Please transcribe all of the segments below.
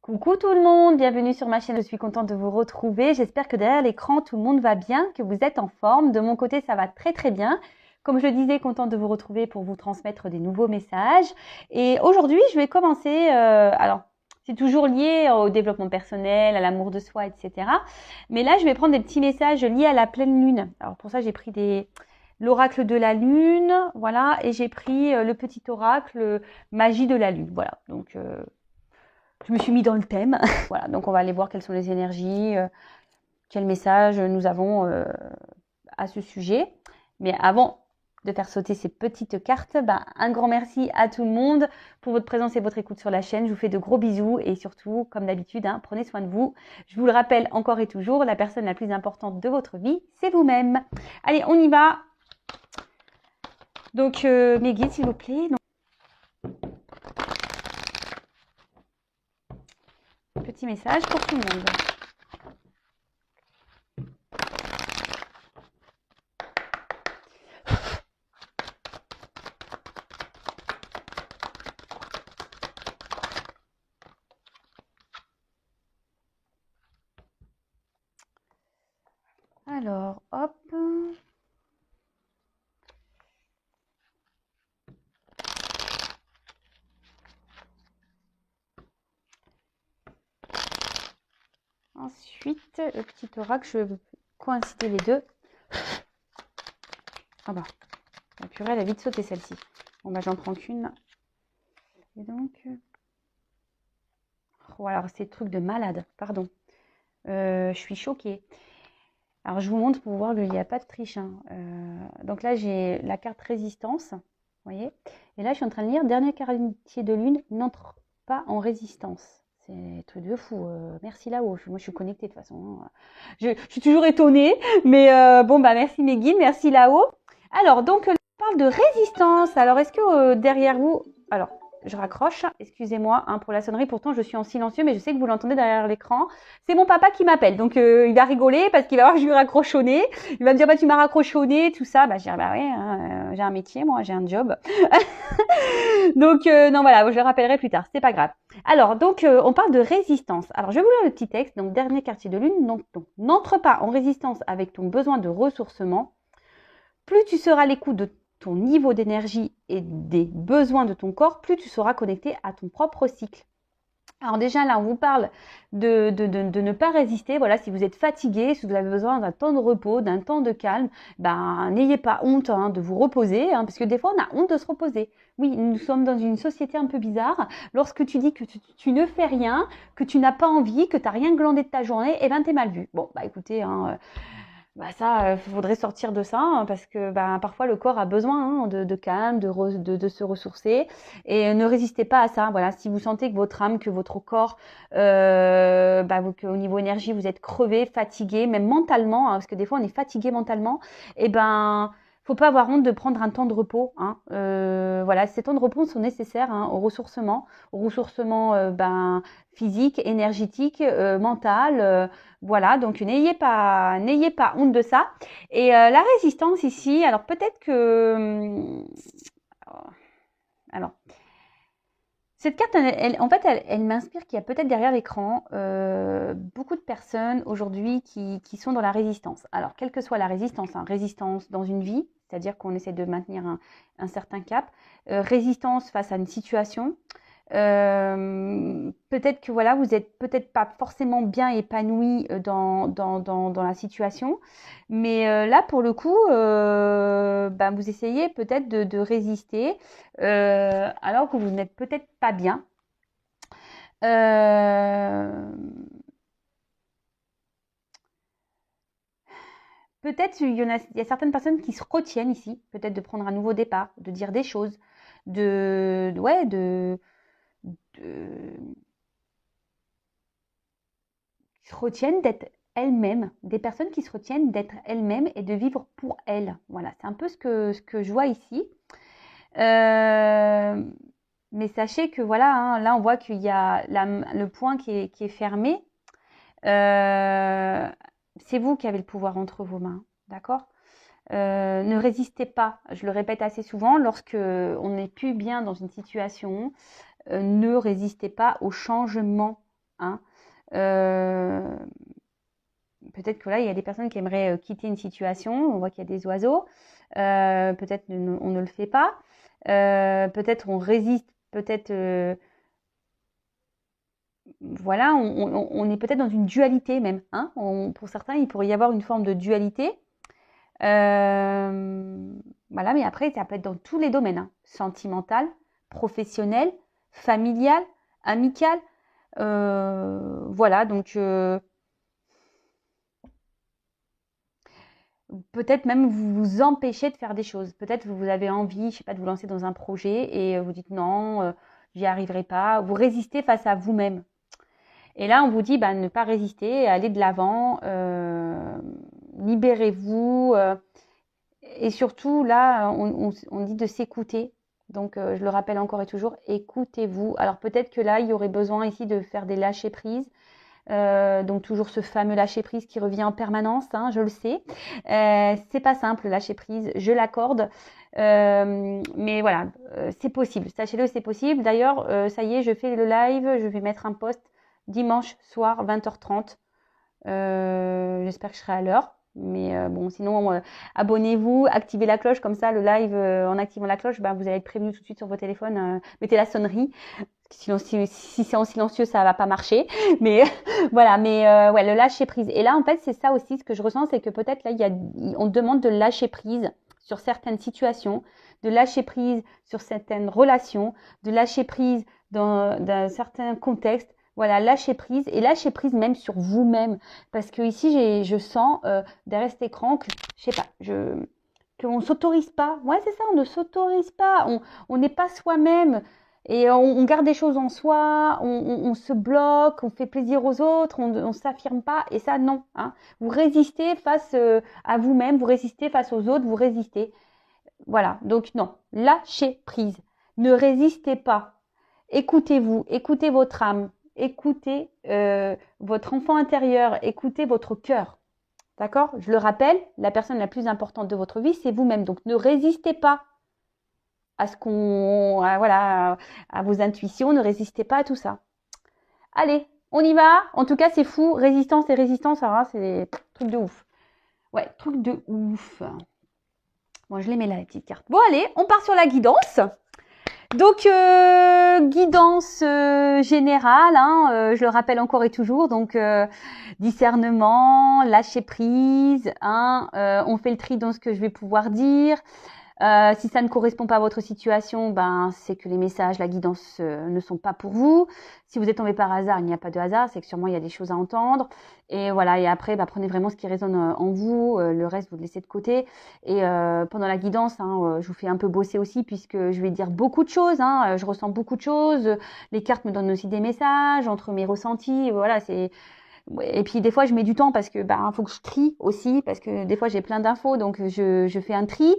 Coucou tout le monde, bienvenue sur ma chaîne, je suis contente de vous retrouver. J'espère que derrière l'écran, tout le monde va bien, que vous êtes en forme. De mon côté, ça va très très bien. Comme je le disais, contente de vous retrouver pour vous transmettre des nouveaux messages. Et aujourd'hui, je vais commencer, alors c'est toujours lié au développement personnel, à l'amour de soi, etc. Mais là, je vais prendre des petits messages liés à la pleine lune. Alors pour ça, j'ai pris l'oracle de la lune, voilà, et j'ai pris le petit oracle magie de la lune, voilà. Donc je me suis mis dans le thème. Voilà, donc on va aller voir quelles sont les énergies, quel message nous avons à ce sujet. Mais avant de faire sauter ces petites cartes, un grand merci à tout le monde pour votre présence et votre écoute sur la chaîne. Je vous fais de gros bisous et surtout, comme d'habitude, prenez soin de vous. Je vous le rappelle encore et toujours, la personne la plus importante de votre vie, c'est vous-même. Allez, on y va. Donc, mes guides, s'il vous plaît. Donc, petit message pour tout le monde. Alors, hop. Ensuite, le petit oracle, je vais coïncider les deux. Ah bah, la purée, elle a vite sauté celle-ci. Bon bah, j'en prends qu'une. Et donc, oh, alors c'est truc de malade, pardon. Je suis choquée. Alors, je vous montre pour voir qu'il n'y a pas de triche. Donc là, j'ai la carte résistance, vous voyez. Et là, je suis en train de lire, dernier quartier de lune, n'entre pas en résistance. C'est un truc de fou. Merci là-haut. Moi, je suis connectée de toute façon. Je suis toujours étonnée. Mais bon, merci mes guides. Merci là-haut. Alors, donc, on parle de résistance. Alors, est-ce que derrière vous... Alors, je raccroche. Excusez-moi pour la sonnerie. Pourtant, je suis en silencieux, mais je sais que vous l'entendez derrière l'écran. C'est mon papa qui m'appelle. Donc, il va rigoler parce qu'il va voir que je lui raccroche au nez. Il va me dire, tu m'as raccroché au nez, tout ça. Je dirais, ouais, j'ai un métier, moi, j'ai un job. Donc, non, voilà, je le rappellerai plus tard. C'est pas grave. Alors, donc, on parle de résistance. Alors, je vais vous lire le petit texte. Donc, dernier quartier de lune. Donc n'entre pas en résistance avec ton besoin de ressourcement. Plus tu seras à l'écoute de ton niveau d'énergie et des besoins de ton corps, plus tu seras connecté à ton propre cycle. Alors déjà là, on vous parle de ne pas résister. Voilà, si vous êtes fatigué, si vous avez besoin d'un temps de repos, d'un temps de calme, n'ayez pas honte de vous reposer, parce que des fois on a honte de se reposer. Oui, nous sommes dans une société un peu bizarre. Lorsque tu dis que tu ne fais rien, que tu n'as pas envie, que tu n'as rien glandé de ta journée, t'es mal vu. Bon, écoutez, ça, faudrait sortir de ça parce que parfois le corps a besoin de calme, de se ressourcer et ne résistez pas à ça. Voilà, si vous sentez que votre âme, que votre corps, qu'au niveau énergie vous êtes crevé, fatigué, même mentalement, parce que des fois on est fatigué mentalement, faut pas avoir honte de prendre un temps de repos. Voilà, ces temps de repos sont nécessaires au ressourcement physique, énergétique, mental. Voilà, donc n'ayez pas honte de ça. Et la résistance ici, alors peut-être que... Alors, cette carte, elle m'inspire qu'il y a peut-être derrière l'écran beaucoup de personnes aujourd'hui qui sont dans la résistance. Alors, quelle que soit la résistance, résistance dans une vie, c'est-à-dire qu'on essaie de maintenir un certain cap, résistance face à une situation, peut-être que voilà, vous êtes peut-être pas forcément bien épanoui dans la situation, mais là pour le coup, vous essayez peut-être de résister alors que vous n'êtes peut-être pas bien. Peut-être il y a certaines personnes qui se retiennent ici, peut-être de prendre un nouveau départ, de dire des choses, qui se retiennent d'être elles-mêmes, des personnes qui se retiennent d'être elles-mêmes et de vivre pour elles. Voilà, c'est un peu ce que je vois ici. Mais sachez que voilà, là on voit qu'il y a le point qui est fermé. C'est vous qui avez le pouvoir entre vos mains, d'accord ? Ne résistez pas, je le répète assez souvent, lorsque on n'est plus bien dans une situation, ne résistez pas au changement hein. Peut-être que là, il y a des personnes qui aimeraient quitter une situation. On voit qu'il y a des oiseaux. Peut-être on ne le fait pas. Peut-être on résiste. Peut-être, voilà, on est peut-être dans une dualité même, hein. Pour certains, il pourrait y avoir une forme de dualité. Voilà, mais après, ça peut être dans tous les domaines, hein. Sentimental, professionnel, familial, amical. Voilà, donc peut-être même vous vous empêchez de faire des choses. Peut-être vous avez envie, je sais pas, de vous lancer dans un projet et vous dites non, j'y arriverai pas. Vous résistez face à vous-même. Et là, on vous dit, bah, ne pas résister, aller de l'avant, libérez-vous. Et surtout, là, on dit de s'écouter. Donc, je le rappelle encore et toujours, écoutez-vous. Alors, peut-être que là, il y aurait besoin ici de faire des lâcher-prises. Donc, toujours ce fameux lâcher-prise qui revient en permanence, hein, je le sais. C'est pas simple, le lâcher-prise, je l'accorde. Mais voilà, c'est possible. Sachez-le, c'est possible. D'ailleurs, ça y est, je fais le live. Je vais mettre un post dimanche soir, 20h30. J'espère que je serai à l'heure. Mais bon, sinon, abonnez-vous, activez la cloche, comme ça, le live, en activant la cloche, bah, vous allez être prévenu tout de suite sur vos téléphones. Mettez la sonnerie. Sinon, si c'est en silencieux, ça va pas marcher. Mais voilà, mais ouais, le lâcher prise. Et là, en fait, c'est ça aussi, ce que je ressens, c'est que peut-être là, on demande de lâcher prise sur certaines situations, de lâcher prise sur certaines relations, de lâcher prise dans certain contexte. Voilà, lâcher prise et lâcher prise même sur vous-même. Parce que ici, je sens derrière cet écran que, je sais pas, qu'on s'autorise pas. Ouais, c'est ça, on ne s'autorise pas. On n'est pas soi-même. Et on garde des choses en soi, on se bloque, on fait plaisir aux autres, on ne s'affirme pas. Et ça, non, hein. Vous résistez face à vous-même, vous résistez face aux autres, vous résistez. Voilà, donc non, lâchez prise. Ne résistez pas. Écoutez-vous, écoutez votre âme, écoutez votre enfant intérieur, écoutez votre cœur. D'accord? Je le rappelle, la personne la plus importante de votre vie, c'est vous-même. Donc ne résistez pas à voilà, à vos intuitions, ne résistez pas à tout ça. Allez, on y va. En tout cas, c'est fou. Résistance et résistance, alors là, c'est des trucs de ouf. Ouais, trucs de ouf. Bon, je les mets là, les petites cartes. Bon, allez, on part sur la guidance. Donc, guidance générale, hein, je le rappelle encore et toujours. Donc, discernement, lâcher prise, hein, on fait le tri dans ce que je vais pouvoir dire. Si ça ne correspond pas à votre situation, ben c'est que les messages, la guidance ne sont pas pour vous. Si vous êtes tombé par hasard, il n'y a pas de hasard, c'est que sûrement il y a des choses à entendre. Et voilà, et après, bah, prenez vraiment ce qui résonne en vous, le reste vous le laissez de côté. Et pendant la guidance, hein, je vous fais un peu bosser aussi puisque je vais dire beaucoup de choses. Hein, je ressens beaucoup de choses. Les cartes me donnent aussi des messages entre mes ressentis. Voilà, c'est et puis des fois je mets du temps parce que faut que je trie aussi parce que des fois j'ai plein d'infos donc je fais un tri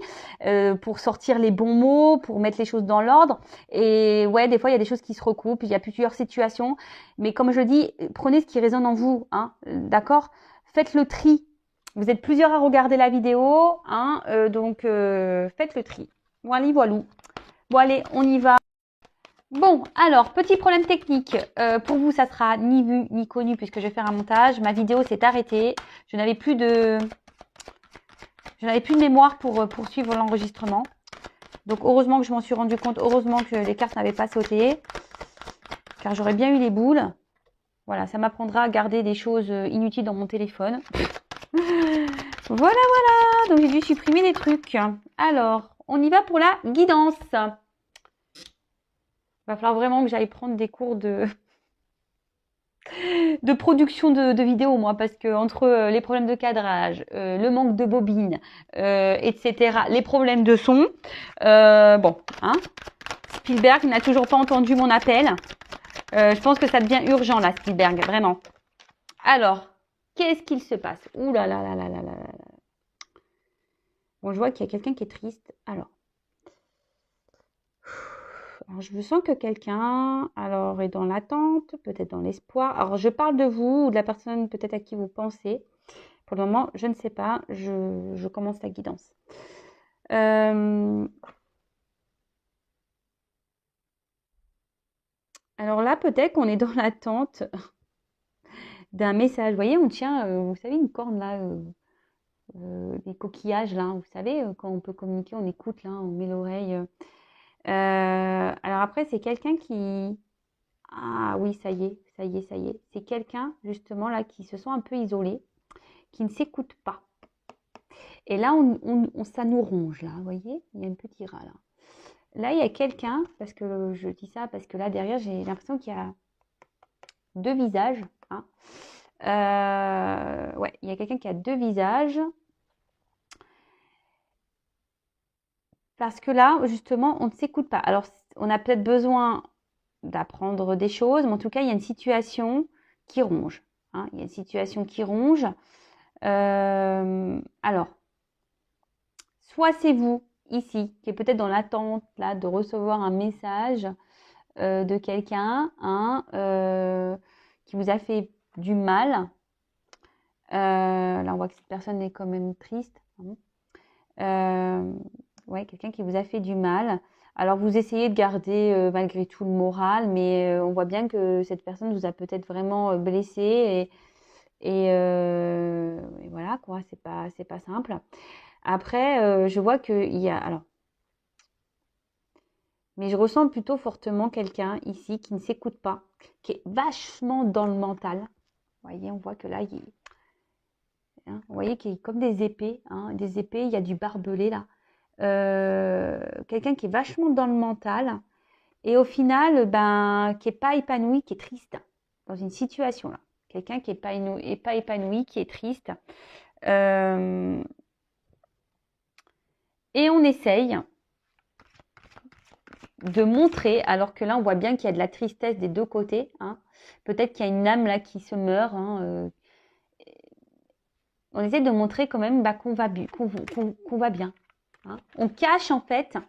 pour sortir les bons mots, pour mettre les choses dans l'ordre. Et ouais, des fois il y a des choses qui se recoupent, il y a plusieurs situations, mais comme je dis, prenez ce qui résonne en vous, hein, d'accord? Faites le tri. Vous êtes plusieurs à regarder la vidéo, hein, donc faites le tri. Voilà, voilou. Bon allez, on y va. Bon, alors, petit problème technique. Pour vous, ça sera ni vu ni connu puisque je vais faire un montage. Ma vidéo s'est arrêtée. Je n'avais plus de mémoire pour poursuivre l'enregistrement. Donc, heureusement que je m'en suis rendu compte. Heureusement que les cartes n'avaient pas sauté. Car j'aurais bien eu les boules. Voilà, ça m'apprendra à garder des choses inutiles dans mon téléphone. Voilà, voilà. Donc, j'ai dû supprimer des trucs. Alors, on y va pour la guidance. Va falloir vraiment que j'aille prendre des cours de production de vidéos, moi, parce que entre les problèmes de cadrage, le manque de bobines, etc., les problèmes de son, bon, hein, Spielberg n'a toujours pas entendu mon appel. Je pense que ça devient urgent, là, Spielberg, vraiment. Alors, qu'est-ce qu'il se passe? Ouh là là là là là là là. Bon, je vois qu'il y a quelqu'un qui est triste. Alors, je sens que quelqu'un est dans l'attente, peut-être dans l'espoir. Alors, je parle de vous ou de la personne peut-être à qui vous pensez. Pour le moment, je ne sais pas. Je commence la guidance. Alors là, peut-être qu'on est dans l'attente. d'un message. Vous voyez, on tient, vous savez, une corne là, des coquillages là, vous savez, quand on peut communiquer, on écoute là, on met l'oreille. Alors après, c'est quelqu'un qui... Ah oui, ça y est, ça y est, ça y est. C'est quelqu'un justement là qui se sent un peu isolé, qui ne s'écoute pas. Et là, ça nous ronge là, vous voyez, il y a un petit rat là. Là, il y a quelqu'un, parce que je dis ça, parce que là derrière, j'ai l'impression qu'il y a deux visages. Hein. Ouais, il y a quelqu'un qui a deux visages. Parce que là, justement, on ne s'écoute pas. Alors, on a peut-être besoin d'apprendre des choses, mais en tout cas, il y a une situation qui ronge. Hein. Il y a une situation qui ronge. Alors, soit c'est vous, ici, qui est peut-être dans l'attente là, de recevoir un message de quelqu'un hein, qui vous a fait du mal. Là, on voit que cette personne est quand même triste. Ouais, quelqu'un qui vous a fait du mal. Alors, vous essayez de garder malgré tout le moral, mais on voit bien que cette personne vous a peut-être vraiment blessé et voilà, quoi, c'est pas simple. Après, je vois qu'il y a... Alors, mais je ressens plutôt fortement quelqu'un ici qui ne s'écoute pas, qui est vachement dans le mental. Vous voyez, on voit que là, hein, vous voyez qu'il y a comme des épées, hein, il y a du barbelé là. Quelqu'un qui est vachement dans le mental et au final, ben, qui n'est pas épanoui, qui est triste dans une situation là. Quelqu'un qui n'est pas épanoui, qui est triste. Et on essaye de montrer, alors que là, on voit bien qu'il y a de la tristesse des deux côtés. Hein. Peut-être qu'il y a une âme là qui se meurt. Hein, on essaie de montrer quand même bah, qu'on va bien. Hein. On cache en fait, vous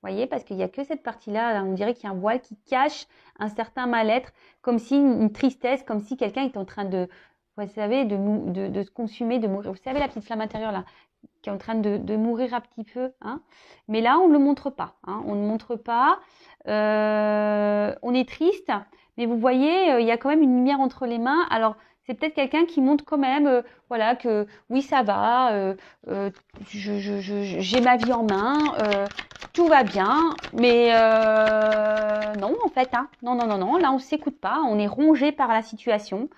voyez, parce qu'il n'y a que cette partie-là, là, on dirait qu'il y a un voile qui cache un certain mal-être, comme si une tristesse, comme si quelqu'un est en train de, vous savez, de se consumer, de mourir. Vous savez, la petite flamme intérieure là, qui est en train de mourir un petit peu. Hein. Mais là, on ne le montre pas. Hein. On ne montre pas. On est triste, mais vous voyez, il y a quand même une lumière entre les mains. Alors, c'est peut-être quelqu'un qui montre quand même, voilà, que oui, ça va, j'ai ma vie en main, tout va bien, mais non, en fait, hein, non, non, non, non, là, on ne s'écoute pas, on est rongé par la situation.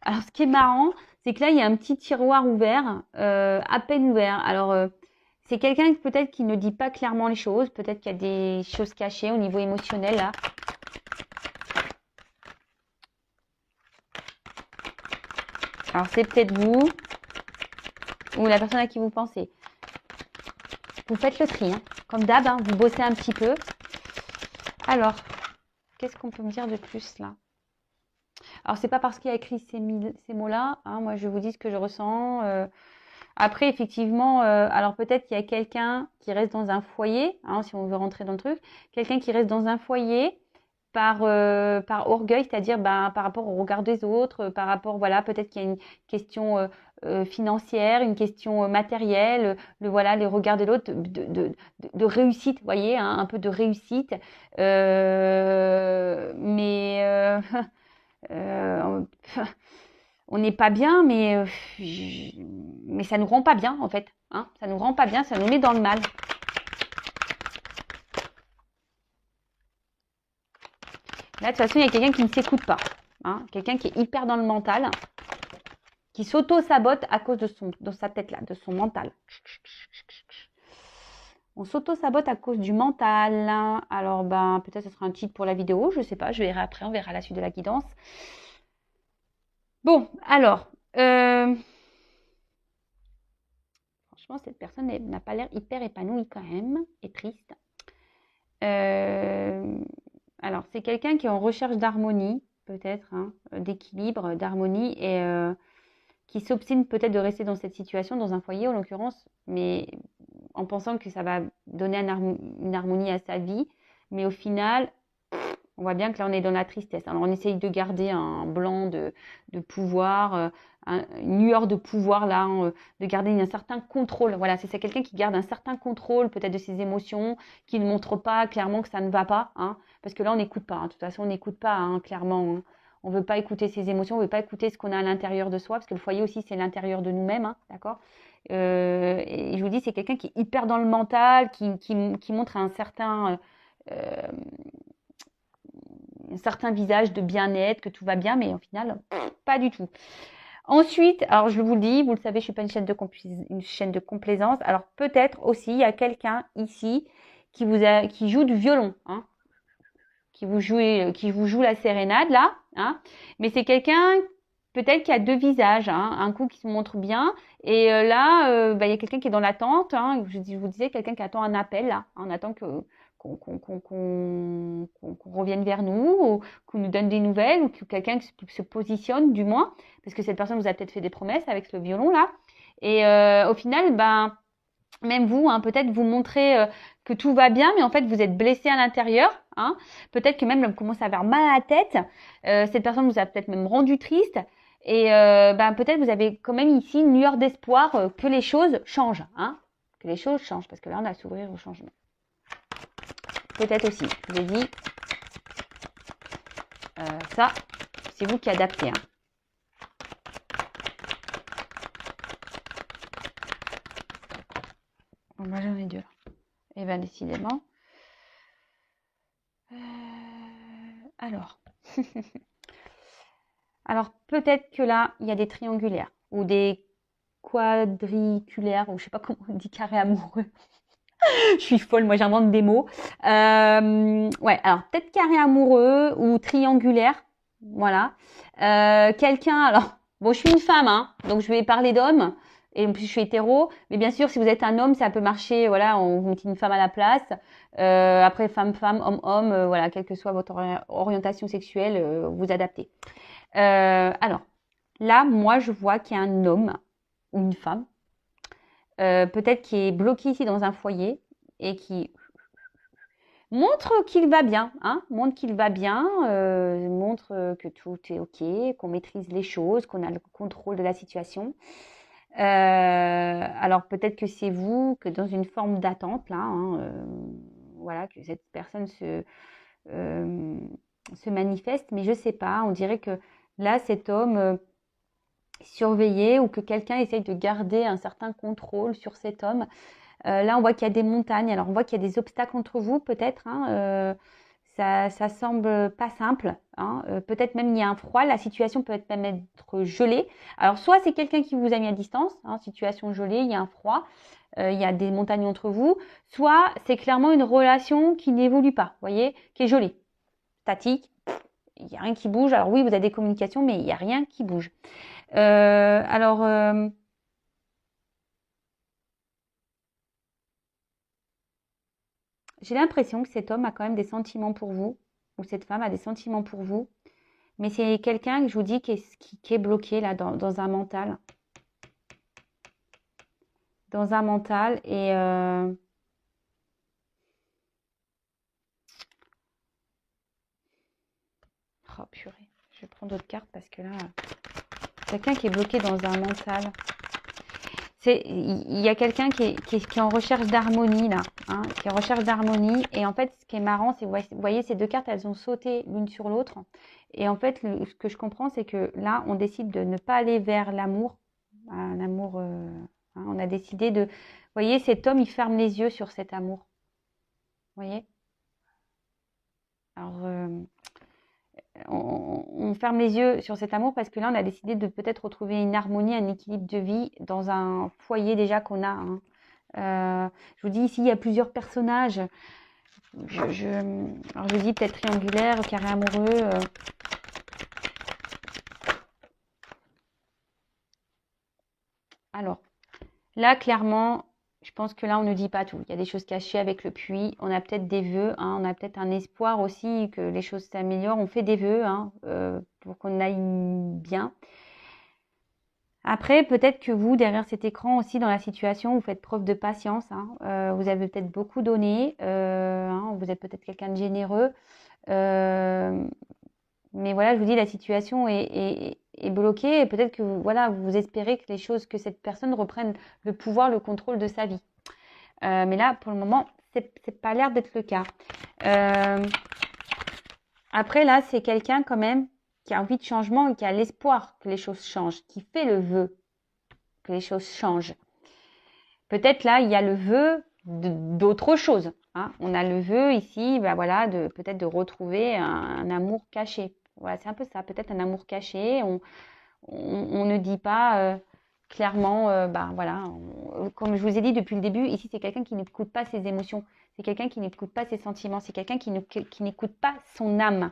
Alors, ce qui est marrant, c'est que là, il y a un petit tiroir ouvert, à peine ouvert. Alors, c'est quelqu'un peut-être qui ne dit pas clairement les choses, peut-être qu'il y a des choses cachées au niveau émotionnel, là. Alors, c'est peut-être vous ou la personne à qui vous pensez. Vous faites le tri, hein. Comme d'hab, hein, vous bossez un petit peu. Alors, qu'est-ce qu'on peut me dire de plus, là? Alors, c'est pas parce qu'il y a écrit ces mots-là, hein, moi, je vous dis ce que je ressens. Après, effectivement, alors peut-être qu'il y a quelqu'un qui reste dans un foyer, hein, si on veut rentrer dans le truc, quelqu'un qui reste dans un foyer par orgueil, c'est-à-dire ben, par rapport au regard des autres, par rapport, voilà, peut-être qu'il y a une question financière, une question matérielle, voilà, les regards de l'autre, de réussite, vous voyez, hein, un peu de réussite. Mais euh, on n'est pas bien, mais ça nous rend pas bien, en fait. Hein, ça nous rend pas bien, ça nous met dans le mal. Là, de toute façon, il y a quelqu'un qui ne s'écoute pas. Hein, quelqu'un qui est hyper dans le mental, qui s'auto-sabote à cause de dans sa tête, là, de son mental. On s'auto-sabote à cause du mental. Alors, ben, peut-être ce sera un titre pour la vidéo, je ne sais pas, je verrai après, on verra la suite de la guidance. Bon, alors, franchement, cette personne n'a pas l'air hyper épanouie quand même, et triste. Alors, c'est quelqu'un qui est en recherche d'harmonie, peut-être, hein, d'équilibre, d'harmonie, et qui s'obstine peut-être de rester dans cette situation, dans un foyer en l'occurrence, mais en pensant que ça va donner une harmonie à sa vie. Mais au final, on voit bien que là, on est dans la tristesse. Alors, on essaye de garder un blanc de pouvoir, une lueur de pouvoir, là, hein, de garder un certain contrôle. Voilà, c'est ça, quelqu'un qui garde un certain contrôle, peut-être de ses émotions, qui ne montre pas clairement que ça ne va pas. Hein, parce que là, on n'écoute pas. Hein, de toute façon, on n'écoute pas, hein, clairement. Hein. On veut pas écouter ses émotions, on veut pas écouter ce qu'on a à l'intérieur de soi, parce que le foyer aussi, c'est l'intérieur de nous-mêmes, hein, d'accord? Et je vous dis, c'est quelqu'un qui est hyper dans le mental, qui montre euh, un certain visage de bien-être, que tout va bien, mais au final, pas du tout. Ensuite, alors je vous le dis, vous le savez, je suis pas une chaîne de complaisance. Alors peut-être aussi, il y a quelqu'un ici qui joue du violon, hein, qui vous joue la sérénade là, hein. Mais c'est quelqu'un peut-être qui a deux visages, hein, un coup qui se montre bien, et là, il y a quelqu'un qui est dans l'attente, hein, je vous disais, quelqu'un qui attend un appel là, on attend qu'on revienne vers nous, ou qu'on nous donne des nouvelles, ou que quelqu'un qui se positionne du moins, parce que cette personne vous a peut-être fait des promesses avec le violon là, et au final, même vous, hein, peut-être vous montrez que tout va bien, mais en fait vous êtes blessé à l'intérieur, hein. Peut-être que même vous commencez à avoir mal à la tête. Cette personne vous a peut-être même rendu triste. Et peut-être vous avez quand même ici une lueur d'espoir que les choses changent, hein. Que les choses changent, parce que là on a à s'ouvrir au changement. Peut-être aussi, je vous ai dit, ça, c'est vous qui adaptez, hein. Bon, moi j'en ai deux là. Et bien décidément. Alors. Alors peut-être que là, il y a des triangulaires ou des quadriculaires, ou je sais pas comment on dit, carré amoureux. Je suis folle, moi j'invente des mots. Ouais, alors peut-être carré amoureux ou triangulaire. Voilà. Quelqu'un, alors, bon, je suis une femme, hein, donc je vais parler d'homme. Et en plus, je suis hétéro. Mais bien sûr, si vous êtes un homme, ça peut marcher. Voilà, on vous met une femme à la place. Après, femme, homme, voilà, quelle que soit votre orientation sexuelle, vous adaptez. Alors, là, moi, je vois qu'il y a un homme ou une femme, peut-être qui est bloqué ici dans un foyer et qui montre qu'il va bien, hein, montre qu'il va bien, montre que tout est OK, qu'on maîtrise les choses, qu'on a le contrôle de la situation. Alors peut-être que c'est vous, que dans une forme d'attente, là, hein, voilà, que cette personne se manifeste, mais je sais pas, on dirait que là, cet homme surveillé, ou que quelqu'un essaye de garder un certain contrôle sur cet homme. Là, on voit qu'il y a des montagnes, alors on voit qu'il y a des obstacles entre vous, peut-être, hein, ça semble pas simple, hein, peut-être même il y a un froid, la situation peut même être gelée. Alors soit c'est quelqu'un qui vous a mis à distance, hein, situation gelée, il y a un froid, il y a des montagnes entre vous, soit c'est clairement une relation qui n'évolue pas, vous voyez, qui est gelée, statique, il n'y a rien qui bouge. Alors oui, vous avez des communications, mais il n'y a rien qui bouge. Alors, j'ai l'impression que cet homme a quand même des sentiments pour vous, ou cette femme a des sentiments pour vous, mais c'est quelqu'un que je vous dis qui est bloqué là dans un mental. Dans un mental, et oh purée, je vais prendre d'autres cartes parce que là, quelqu'un qui est bloqué dans un mental. Il y a quelqu'un qui est en recherche d'harmonie là, hein, qui est en recherche d'harmonie. Et en fait, ce qui est marrant, c'est, vous voyez, ces deux cartes, elles ont sauté l'une sur l'autre. Et en fait, ce que je comprends, c'est que là, on décide de ne pas aller vers l'amour, un amour. Hein, on a décidé de, vous voyez, cet homme, il ferme les yeux sur cet amour. Vous voyez. Alors, on ferme les yeux sur cet amour parce que là, on a décidé de peut-être retrouver une harmonie, un équilibre de vie dans un foyer déjà qu'on a, hein. Je vous dis ici, il y a plusieurs personnages. Alors je dis peut-être triangulaire, carré amoureux. Alors, là, clairement, je pense que là, on ne dit pas tout. Il y a des choses cachées avec le puits. On a peut-être des vœux, hein, on a peut-être un espoir aussi que les choses s'améliorent. On fait des vœux, hein, pour qu'on aille bien. Après, peut-être que vous, derrière cet écran aussi, dans la situation, vous faites preuve de patience, hein. Vous avez peut-être beaucoup donné, hein, vous êtes peut-être quelqu'un de généreux. Mais voilà, je vous dis, la situation est bloquée, et peut-être que voilà, vous espérez que les choses, que cette personne reprenne le pouvoir, le contrôle de sa vie. Mais là, pour le moment, c'est pas l'air d'être le cas. Après, là, c'est quelqu'un quand même qui a envie de changement et qui a l'espoir que les choses changent, qui fait le vœu que les choses changent. Peut-être là, il y a le vœu d'autre chose. Hein. On a le vœu ici, ben voilà, peut-être de retrouver un amour caché. Voilà, c'est un peu ça, peut-être un amour caché. On ne dit pas clairement, ben voilà, comme je vous ai dit depuis le début, ici c'est quelqu'un qui n'écoute pas ses émotions, c'est quelqu'un qui n'écoute pas ses sentiments, c'est quelqu'un qui n'écoute pas son âme.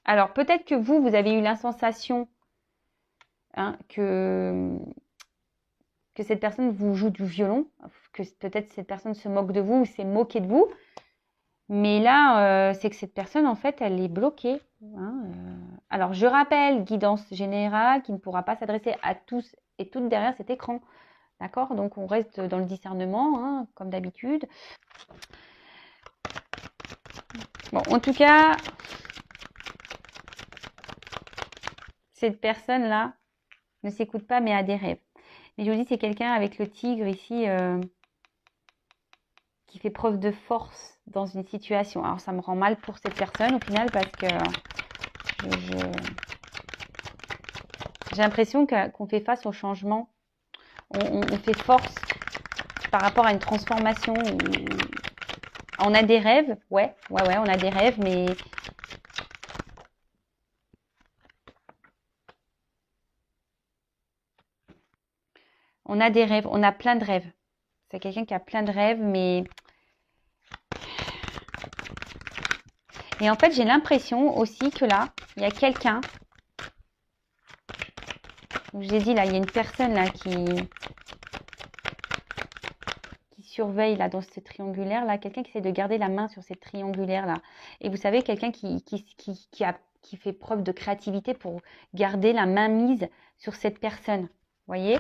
Alors peut-être que vous avez eu la sensation hein, que cette personne vous joue du violon, que peut-être cette personne se moque de vous ou s'est moquée de vous. Mais là, c'est que cette personne, en fait, elle est bloquée. Hein, Alors, je rappelle, guidance générale qui ne pourra pas s'adresser à tous et toutes derrière cet écran. D'accord? Donc, on reste dans le discernement, hein, comme d'habitude. Bon, en tout cas, cette personne-là ne s'écoute pas, mais a des rêves. Mais je vous dis, c'est quelqu'un avec le tigre ici qui fait preuve de force dans une situation. Alors, ça me rend mal pour cette personne au final parce que j'ai l'impression qu'on fait face au changement. On fait force par rapport à une transformation. On a des rêves, ouais, on a des rêves, mais on a des rêves, on a plein de rêves. C'est quelqu'un qui a plein de rêves, mais et en fait, j'ai l'impression aussi que là, il y a quelqu'un. J'ai dit là, il y a une personne là qui surveille là dans ce triangulaire là, quelqu'un qui essaie de garder la main sur cette triangulaire là. Et vous savez, quelqu'un qui fait preuve de créativité pour garder la main mise sur cette personne. Vous voyez?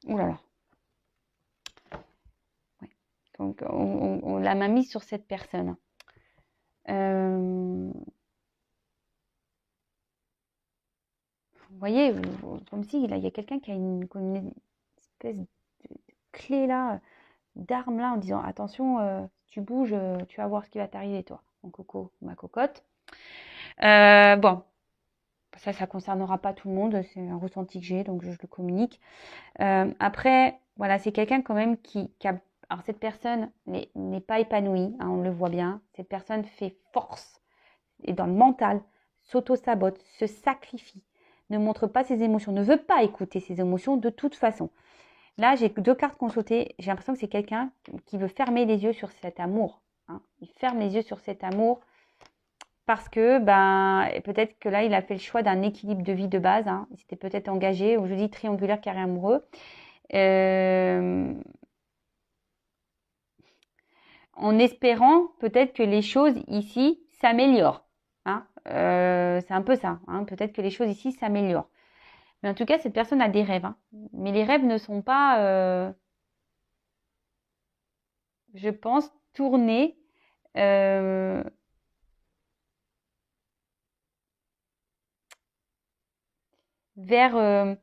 Ouh là là. Ouais. Donc on la main mise sur cette personne. Vous voyez, comme si là, il y a quelqu'un qui a une espèce de clé là, d'arme là, en disant attention, si tu bouges, tu vas voir ce qui va t'arriver, toi, mon coco, ma cocotte. Bon, ça ne concernera pas tout le monde, c'est un ressenti que j'ai, donc je le communique. Après, voilà, c'est quelqu'un quand même qui a. Alors, cette personne n'est pas épanouie, hein, on le voit bien. Cette personne fait force, et dans le mental, s'auto-sabote, se sacrifie, ne montre pas ses émotions, ne veut pas écouter ses émotions de toute façon. Là, j'ai 2 cartes consultées. J'ai l'impression que c'est quelqu'un qui veut fermer les yeux sur cet amour. Hein. Il ferme les yeux sur cet amour parce que peut-être que là, il a fait le choix d'un équilibre de vie de base. Hein. Il s'était peut-être engagé, ou je dis triangulaire carré amoureux. En espérant peut-être que les choses ici s'améliorent. Hein. C'est un peu ça. Hein. Peut-être que les choses ici s'améliorent. Mais en tout cas, cette personne a des rêves. Hein. Mais les rêves ne sont pas, je pense, tournés vers...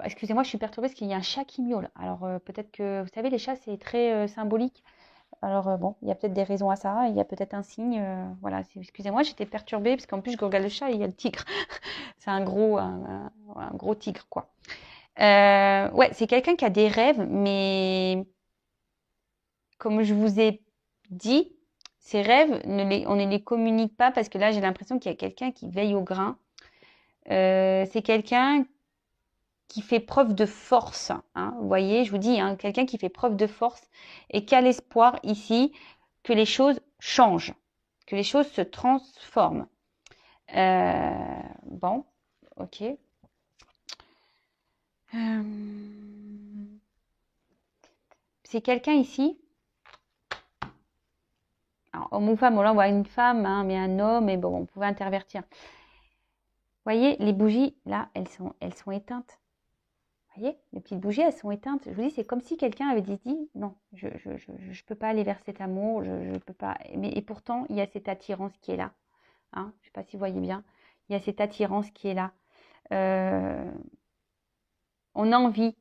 Excusez-moi, je suis perturbée parce qu'il y a un chat qui miaule. Alors peut-être que, vous savez, les chats, c'est très symbolique. Alors bon, il y a peut-être des raisons à ça, il y a peut-être un signe. Voilà, excusez-moi, j'étais perturbée parce qu'en plus, je regarde le chat et il y a le tigre. C'est un gros tigre, quoi. Ouais, c'est quelqu'un qui a des rêves, mais comme je vous ai dit, ces rêves, on ne les communique pas parce que là, j'ai l'impression qu'il y a quelqu'un qui veille au grain. C'est quelqu'un qui fait preuve de force. Hein. Vous voyez, je vous dis, hein, quelqu'un qui fait preuve de force et qui a l'espoir ici que les choses changent, que les choses se transforment. Bon, ok. C'est quelqu'un ici. Alors, homme ou femme, là on voit une femme, hein, mais un homme, et bon, on pouvait intervertir. Vous voyez, les bougies, là, elles sont éteintes. Vous voyez, les petites bougies, elles sont éteintes. Je vous dis, c'est comme si quelqu'un avait dit, non, je peux pas aller vers cet amour, je peux pas. Et pourtant, il y a cette attirance qui est là. Hein, je ne sais pas si vous voyez bien. Il y a cette attirance qui est là. On a envie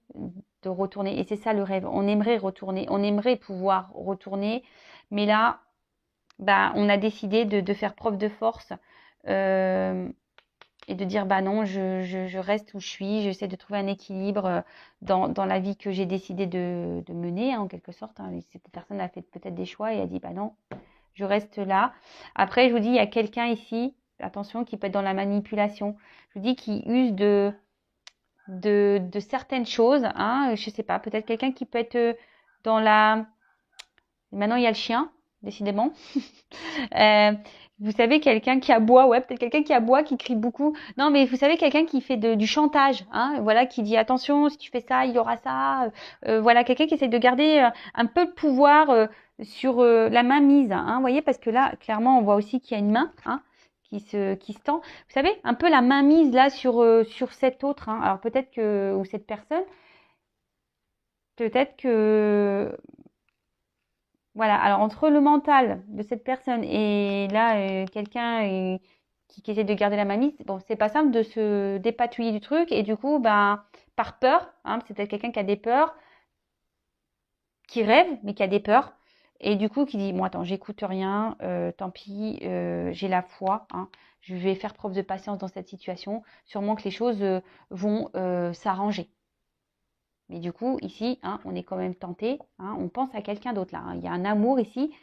de retourner, et c'est ça le rêve. On aimerait retourner, on aimerait pouvoir retourner, mais là, bah, on a décidé de faire preuve de force euh, et de dire bah non, je reste où je suis, j'essaie de trouver un équilibre dans la vie que j'ai décidé de mener, hein, en quelque sorte. Hein. Cette personne a fait peut-être des choix et a dit bah non, je reste là. Après, je vous dis, il y a quelqu'un ici, attention, qui peut être dans la manipulation. Je vous dis qui use de certaines choses. Hein, je sais pas, peut-être quelqu'un qui peut être dans la... Maintenant, il y a le chien, décidément. Euh, vous savez, quelqu'un qui aboie, ouais, peut-être quelqu'un qui aboie, qui crie beaucoup. Non, mais vous savez, quelqu'un qui fait du chantage, hein, voilà, qui dit attention, si tu fais ça, il y aura ça. Voilà, quelqu'un qui essaie de garder un peu de pouvoir sur la main mise, hein, vous voyez, parce que là, clairement, on voit aussi qu'il y a une main, hein, qui se tend. Vous savez, un peu la main mise là sur cet autre, hein. Alors peut-être que, ou cette personne, peut-être que voilà, alors entre le mental de cette personne et là, quelqu'un qui essaie de garder la mamie, bon, c'est pas simple de se dépatouiller du truc et du coup, ben, par peur, hein, c'est peut-être quelqu'un qui a des peurs, qui rêve, mais qui a des peurs, et du coup, qui dit, bon, attends, j'écoute rien, tant pis, j'ai la foi, hein, je vais faire preuve de patience dans cette situation, sûrement que les choses vont s'arranger. Mais du coup, ici, hein, on est quand même tenté, hein, on pense à quelqu'un d'autre là, hein. Il y a un amour ici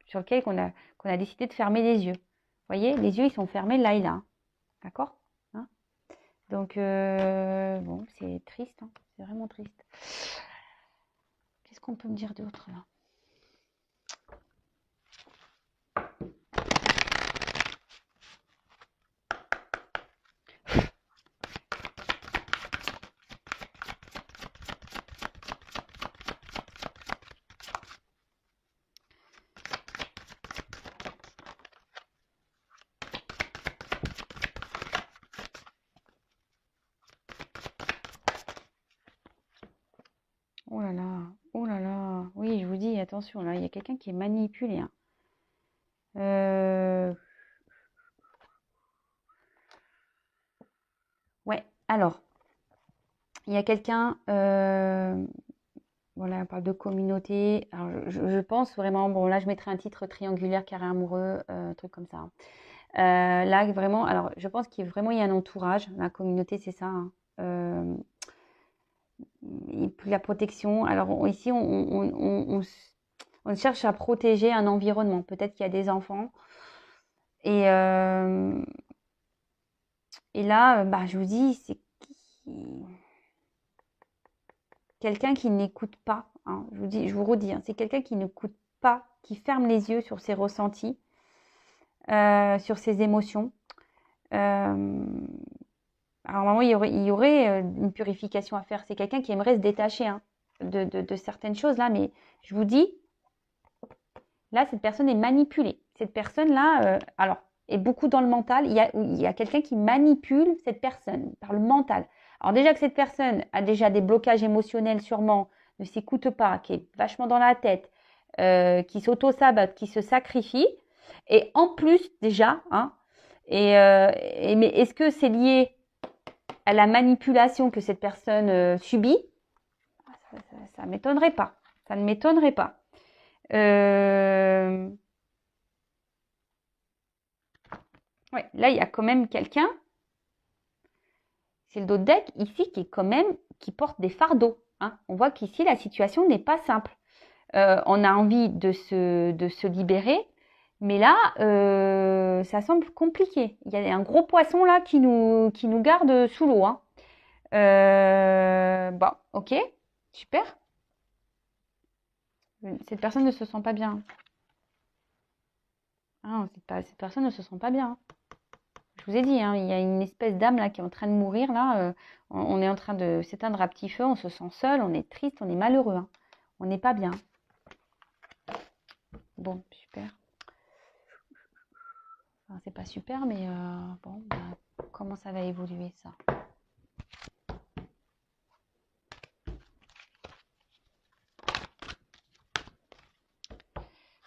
sur lequel qu'on a décidé de fermer les yeux. Vous voyez, les yeux, ils sont fermés là et là. Hein. D'accord, hein. Donc, bon, c'est triste. Hein. C'est vraiment triste. Qu'est-ce qu'on peut me dire d'autre là? Oh là là, oh là là. Oui, je vous dis, attention, là, il y a quelqu'un qui est manipulé. Hein. Ouais, alors, il y a quelqu'un, voilà, on parle de communauté. Alors, je pense vraiment, bon, là, je mettrai un titre triangulaire, carré amoureux, un truc comme ça. Hein. Là, vraiment, alors, je pense qu'il vraiment, il y a un entourage. La communauté, c'est ça. Hein. Et puis la protection. Alors, ici, on cherche à protéger un environnement. Peut-être qu'il y a des enfants. Et, euh, et là, bah, je vous dis, c'est quelqu'un qui n'écoute pas. Hein. Je vous dis, je vous redis, hein, c'est quelqu'un qui n'écoute pas, qui ferme les yeux sur ses ressentis, sur ses émotions. Euh, alors, normalement, il y aurait une purification à faire. C'est quelqu'un qui aimerait se détacher hein, de certaines choses là, mais je vous dis, là, cette personne est manipulée. Cette personne-là, alors, est beaucoup dans le mental. Il y a quelqu'un qui manipule cette personne par le mental. Alors déjà que cette personne a déjà des blocages émotionnels sûrement, ne s'écoute pas, qui est vachement dans la tête, qui s'auto-sabote, qui se sacrifie. Et en plus, déjà, hein, mais est-ce que c'est lié à la manipulation que cette personne subit? Ça ne m'étonnerait pas. Ça ne m'étonnerait pas. Ouais, là, il y a quand même quelqu'un, c'est le dos de deck ici, qui est quand même, qui porte des fardeaux. Hein. On voit qu'ici, la situation n'est pas simple. On a envie de se libérer, mais là, ça semble compliqué. Il y a un gros poisson là qui nous garde sous l'eau. Hein. Bon, ok, super. Cette personne ne se sent pas bien. Ah, cette personne ne se sent pas bien. Je vous ai dit, hein, il y a une espèce d'âme là qui est en train de mourir. Là, on est en train de s'éteindre à petit feu. On se sent seul, on est triste, on est malheureux. Hein. On n'est pas bien. Bon, super. Enfin, c'est pas super, mais bon, bah, comment ça va évoluer ça?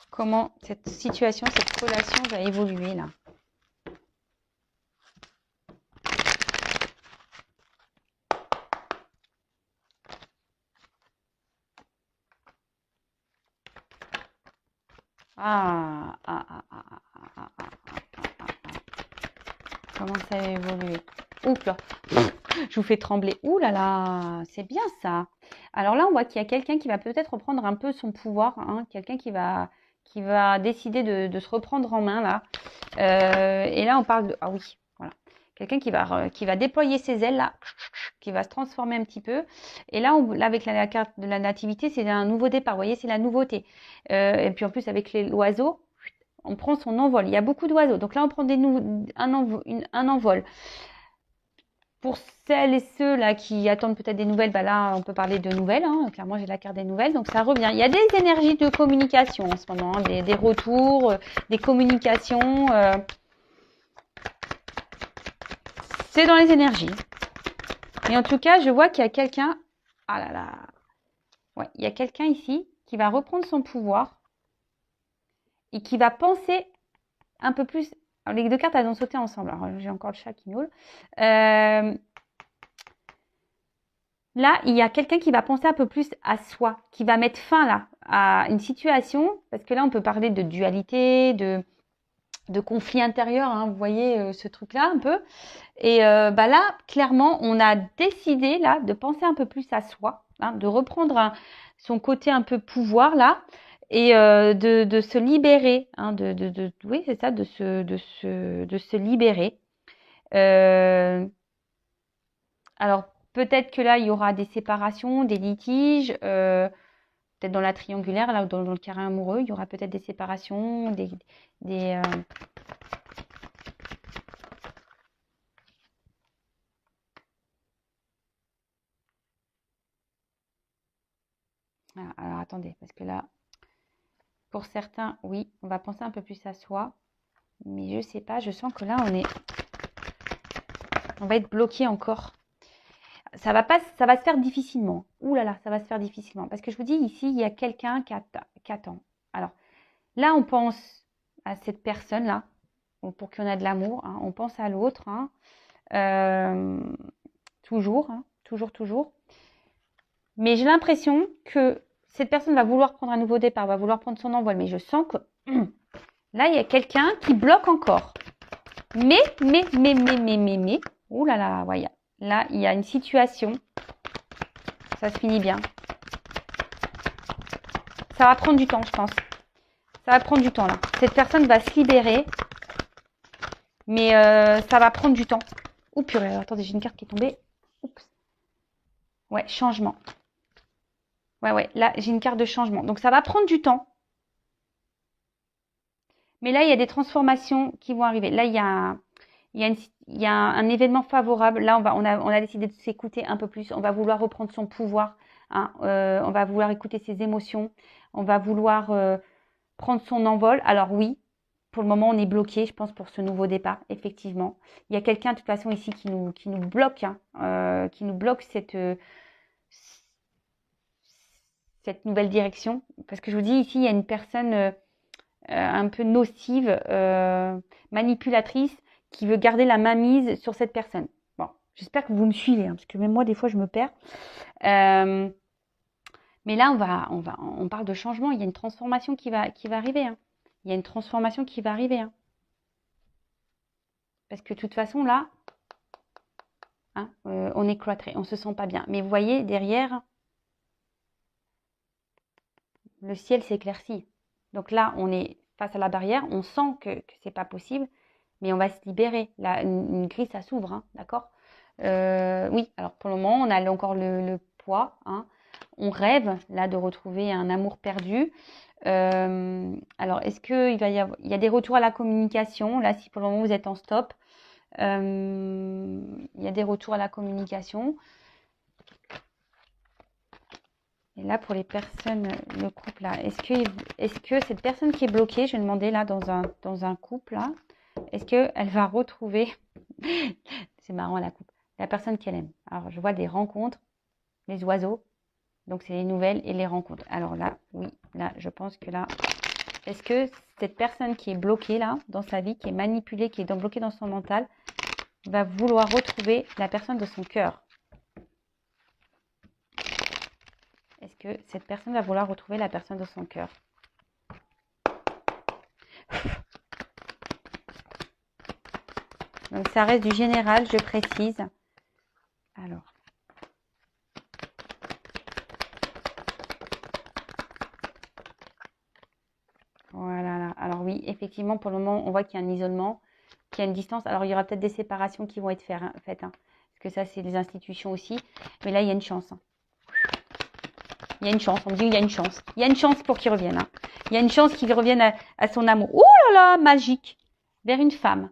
Comment cette situation, cette relation va évoluer là? Ah, ah, ah, ah, ah, ah, ah, ah, ah, ah, ah. Comment ça a évolué? Oups là, je vous fais trembler. Ouh là là, c'est bien ça. Alors là, on voit qu'il y a quelqu'un qui va peut-être reprendre un peu son pouvoir, hein, quelqu'un qui va décider de se reprendre en main là. Et là, on parle de... Ah oui, voilà. Quelqu'un qui va déployer ses ailes là, qui va se transformer un petit peu. Et là, là avec la carte de la nativité, c'est un nouveau départ. Vous voyez, c'est la nouveauté. Et puis en plus, avec l'oiseau, on prend son envol. Il y a beaucoup d'oiseaux. Donc là, on prend un envol. Pour celles et ceux là qui attendent peut-être des nouvelles, bah là, on peut parler de nouvelles. Hein. Clairement, j'ai la carte des nouvelles. Donc ça revient. Il y a des énergies de communication en ce moment. Hein, des retours, des communications. C'est dans les énergies. Et en tout cas, je vois qu'il y a quelqu'un... Ah là là. Ouais, il y a quelqu'un ici qui va reprendre son pouvoir et qui va penser un peu plus... Alors, les deux cartes, elles ont sauté ensemble. Alors, j'ai encore le chat qui miaule. Là, il y a quelqu'un qui va penser un peu plus à soi, qui va mettre fin là à une situation, parce que là, on peut parler de dualité, de conflit intérieur, hein, vous voyez ce truc-là un peu. Et bah là, clairement, on a décidé là de penser un peu plus à soi, hein, de reprendre son côté un peu pouvoir là, et de se libérer, hein, oui, c'est ça, de se libérer. Alors, peut-être que là, il y aura des séparations, des litiges, peut-être dans la triangulaire, là, ou dans le carré amoureux, il y aura peut-être des séparations, des alors, attendez, parce que là, pour certains, oui, on va penser un peu plus à soi, mais je sais pas, je sens que là, on va être bloqué encore. Ça va se faire difficilement. Ouh là là, ça va se faire difficilement. Parce que je vous dis, ici, il y a quelqu'un qui attend. Alors, là, on pense à cette personne-là, pour qu'il y en a de l'amour. Hein, on pense à l'autre. Hein, toujours, hein, toujours. Mais j'ai l'impression que cette personne va vouloir prendre un nouveau départ, va vouloir prendre son envol. Mais je sens que là, il y a quelqu'un qui bloque encore. Mais, ouh là là, voyez. Là, il y a une situation. Ça se finit bien. Ça va prendre du temps, je pense. Ça va prendre du temps, là. Cette personne va se libérer. Mais ça va prendre du temps. Ouh, purée, attendez, j'ai une carte qui est tombée. Oups. Ouais, changement. Ouais, là, j'ai une carte de changement. Donc, ça va prendre du temps. Mais là, il y a des transformations qui vont arriver. Là, il y a un événement favorable. Là, on a décidé de s'écouter un peu plus. On va vouloir reprendre son pouvoir. Hein. On va vouloir écouter ses émotions. On va vouloir prendre son envol. Alors oui, pour le moment, on est bloqué, je pense, pour ce nouveau départ, effectivement. Il y a quelqu'un, de toute façon, ici qui nous bloque, hein, qui nous bloque cette nouvelle direction. Parce que je vous dis, ici, il y a une personne un peu nocive, manipulatrice, qui veut garder la mainmise sur cette personne. Bon, j'espère que vous me suivez, hein, parce que même moi, des fois, je me perds. Mais là, on parle de changement. Il y a une transformation qui va arriver. Hein. Il y a une transformation qui va arriver. Hein. Parce que de toute façon, là, hein, on est cloîtré, on ne se sent pas bien. Mais vous voyez, derrière, le ciel s'éclaircit. Donc là, on est face à la barrière, on sent que ce n'est pas possible, mais on va se libérer. Là, une grille, ça s'ouvre, hein, d'accord oui, alors pour le moment, on a encore le poids. Hein. On rêve, là, de retrouver un amour perdu. Alors, est-ce qu'il va y avoir... Il y a des retours à la communication. Là, si pour le moment, vous êtes en stop, il y a des retours à la communication. Et là, pour les personnes, le couple, là, est-ce que cette personne qui est bloquée, je vais demander là, dans un couple, là, est-ce qu'elle va retrouver... C'est marrant, la couple. La personne qu'elle aime. Alors, je vois des rencontres, les oiseaux. Donc, c'est les nouvelles et les rencontres. Alors là, oui, là, je pense que là... Est-ce que cette personne qui est bloquée, là, dans sa vie, qui est manipulée, qui est bloquée dans son mental, va vouloir retrouver la personne de son cœur? Est-ce que cette personne va vouloir retrouver la personne de son cœur? Donc, ça reste du général, je précise. Alors. Voilà. Alors oui, effectivement, pour le moment, on voit qu'il y a un isolement, qu'il y a une distance. Alors, il y aura peut-être des séparations qui vont être faites, hein, parce que ça, c'est les institutions aussi. Mais là, il y a une chance. Hein. Il y a une chance. On me dit il y a une chance. Il y a une chance pour qu'il revienne. Hein. Il y a une chance qu'il revienne à son amour. Ouh là là, magique. Vers une femme.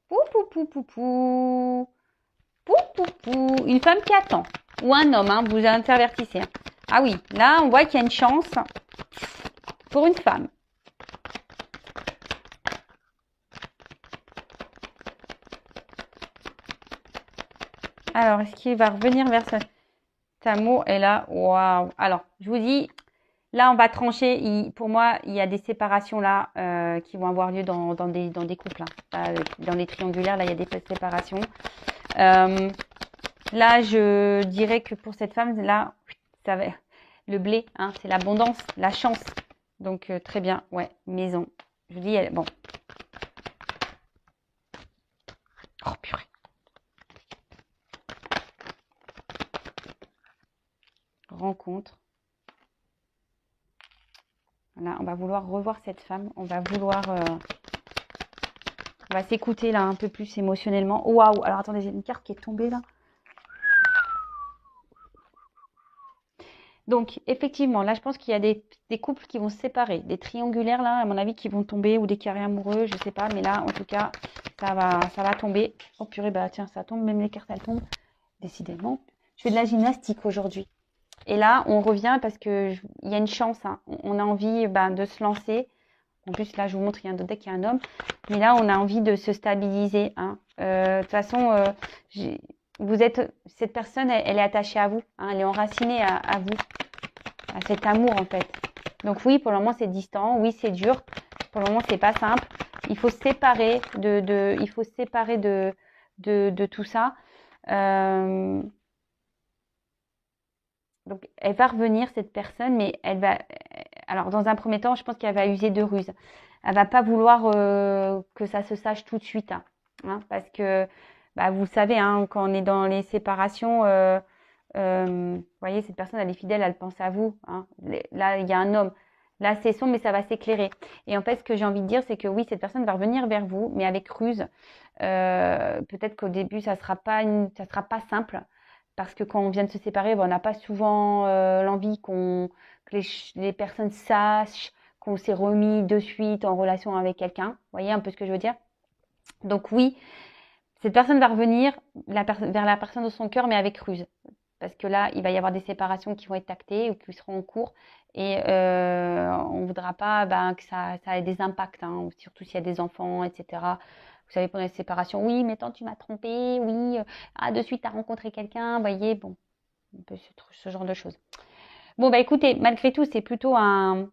Pou, pou, pou, pou, pou. Pou, pou, pou. Une femme qui attend. Ou un homme, hein, vous intervertissez. Hein. Ah oui, là, on voit qu'il y a une chance pour une femme. Alors, est-ce qu'il va revenir vers cet amour? Et là, waouh. Alors, je vous dis, là, on va trancher. Pour moi, il y a des séparations là qui vont avoir lieu dans des couples. Hein. Dans les triangulaires, là, il y a des séparations. Là, je dirais que pour cette femme, là, ça va, le blé, hein, c'est l'abondance, la chance. Donc, très bien. Ouais, maison. Je vous dis, bon. Oh, purée. Rencontre. Voilà, on va vouloir revoir cette femme. On va vouloir... on va s'écouter là un peu plus émotionnellement. Waouh! Alors attendez, j'ai une carte qui est tombée là. Donc effectivement, là je pense qu'il y a des couples qui vont se séparer. Des triangulaires là, à mon avis, qui vont tomber. Ou des carrés amoureux, je sais pas. Mais là, en tout cas, ça va tomber. Oh purée, bah tiens, ça tombe. Même les cartes, elles tombent. Décidément. Je fais de la gymnastique aujourd'hui. Et là, on revient parce que il y a une chance. Hein. On a envie de se lancer. En plus, là, je vous montre, il y a un deck, il y a un homme. Mais là, on a envie de se stabiliser. Hein. De toute façon, cette personne, elle est attachée à vous. Hein. Elle est enracinée à vous, à cet amour, en fait. Donc oui, pour le moment, c'est distant. Oui, c'est dur. Pour le moment, c'est pas simple. Il faut se séparer de tout ça. Donc, elle va revenir, cette personne, mais elle va... Alors, dans un premier temps, je pense qu'elle va user de ruse. Elle va pas vouloir que ça se sache tout de suite. Hein, parce que, vous savez, hein, quand on est dans les séparations, vous voyez, cette personne, elle est fidèle, elle pense à vous. Hein. Là, il y a un homme. Là, c'est sombre, mais ça va s'éclairer. Et en fait, ce que j'ai envie de dire, c'est que oui, cette personne va revenir vers vous, mais avec ruse. Peut-être qu'au début, ça sera pas simple. Parce que quand on vient de se séparer, on n'a pas souvent l'envie que les personnes sachent qu'on s'est remis de suite en relation avec quelqu'un. Vous voyez un peu ce que je veux dire? Donc oui, cette personne va revenir vers la personne de son cœur, mais avec ruse. Parce que là, il va y avoir des séparations qui vont être actées ou qui seront en cours. Et on ne voudra pas que ça ait des impacts, hein, surtout s'il y a des enfants, etc. Vous savez, pendant les séparations, oui, mais tant tu m'as trompé, oui, de suite, tu as rencontré quelqu'un, vous voyez, bon, un peu ce genre de choses. Bon, écoutez, malgré tout, c'est plutôt un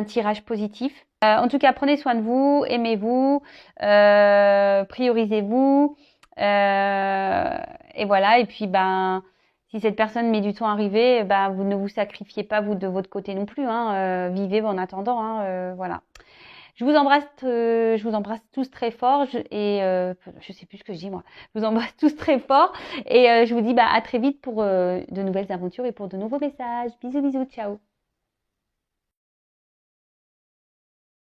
tirage positif. En tout cas, prenez soin de vous, aimez-vous, priorisez-vous, et voilà. Et puis, si cette personne met du temps à arriver, vous ne vous sacrifiez pas, vous, de votre côté non plus. Hein, vivez en attendant, hein, voilà. Je vous embrasse tous très fort et je sais plus ce que je dis moi. Je vous embrasse tous très fort et je vous dis à très vite pour de nouvelles aventures et pour de nouveaux messages. Bisous, bisous, ciao.